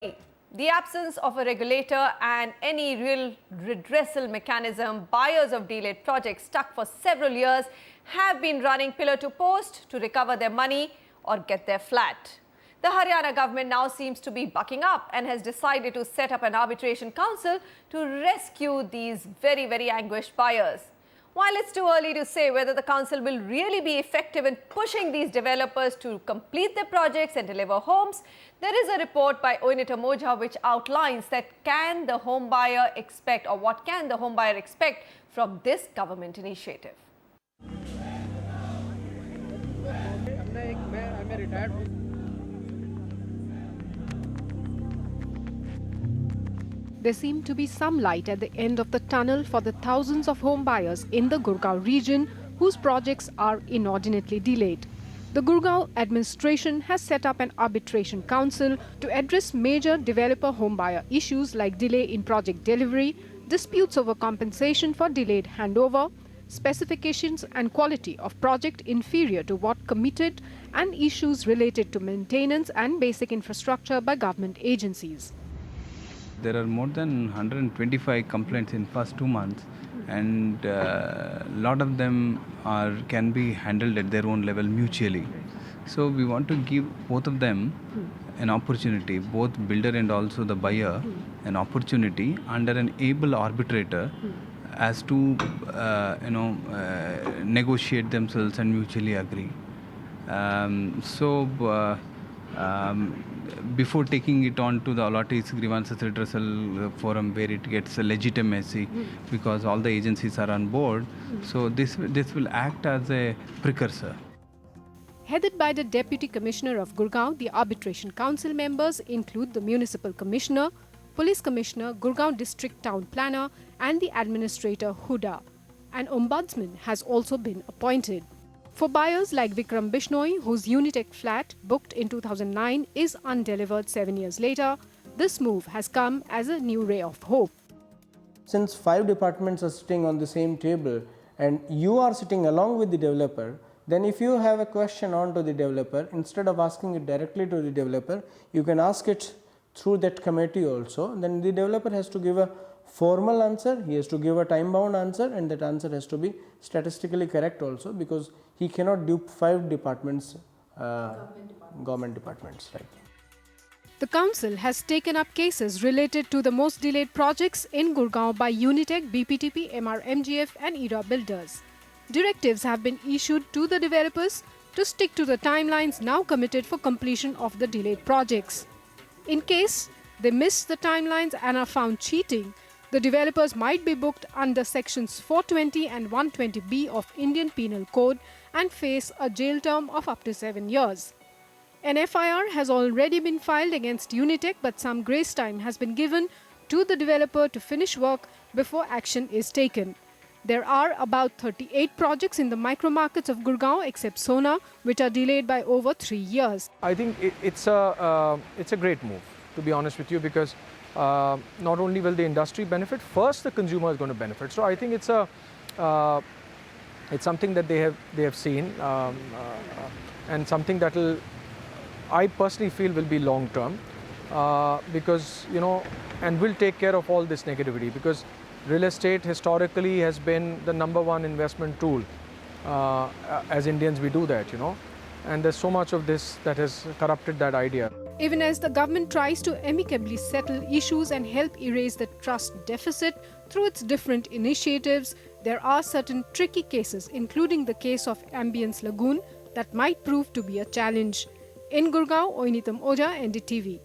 The absence of a regulator and any real redressal mechanism, buyers of delayed projects stuck for several years have been running pillar to post to recover their money or get their flat. The Haryana government now seems to be bucking up and has decided to set up an arbitration council to rescue these very anguished buyers. While it's too early to say whether the council will really be effective in pushing these developers to complete their projects and deliver homes, there is a report by Oineetom Ojah which outlines that what can the home buyer expect from this government initiative. There seemed to be some light at the end of the tunnel for the thousands of home buyers in the Gurgaon region whose projects are inordinately delayed. The Gurgaon administration has set up an arbitration council to address major developer home buyer issues like delay in project delivery, disputes over compensation for delayed handover, specifications and quality of project inferior to what committed, and issues related to maintenance and basic infrastructure by government agencies. There are more than 125 complaints in first 2 months, and a lot of them can be handled at their own level mutually. So we want to give both of them an opportunity, both builder and also the buyer, an opportunity under an able arbitrator as to negotiate themselves and mutually agree. Before taking it on to the allottees grievances redressal forum where it gets a legitimacy because all the agencies are on board, so this will act as a precursor. Headed by the Deputy Commissioner of Gurgaon, the Arbitration Council members include the Municipal Commissioner, Police Commissioner, Gurgaon District Town Planner and the Administrator Huda. An Ombudsman has also been appointed. For buyers like Vikram Bishnoi, whose Unitech flat, booked in 2009, is undelivered 7 years later, this move has come as a new ray of hope. Since 5 departments are sitting on the same table and you are sitting along with the developer, then if you have a question on to the developer, instead of asking it directly to the developer, you can ask it through that committee also. Then the developer has to give a formal answer, he has to give a time bound answer, and that answer has to be statistically correct also, because he cannot dupe 5 departments, government departments. Right. The council has taken up cases related to the most delayed projects in Gurgaon by Unitech, BPTP, MRMGF and ERA builders. Directives have been issued to the developers to stick to the timelines now committed for completion of the delayed projects. In case they miss the timelines and are found cheating, the developers might be booked under sections 420 and 120B of Indian Penal Code and face a jail term of up to 7 years. An FIR has already been filed against Unitech, but some grace time has been given to the developer to finish work before action is taken. There are about 38 projects in the micro markets of Gurgaon except Sona, which are delayed by over 3 years. I think it's a great move, to be honest with you, because not only will the industry benefit, first the consumer is going to benefit. So I think it's something that they have seen and something that I personally feel will be long term, because and will take care of all this negativity, because real estate historically has been the #1 investment tool. As Indians we do that, and there's so much of this that has corrupted that idea. Even as the government tries to amicably settle issues and help erase the trust deficit through its different initiatives, there are certain tricky cases, including the case of Ambience Lagoon, that might prove to be a challenge. In Gurgaon, Oineetom Ojah, NDTV.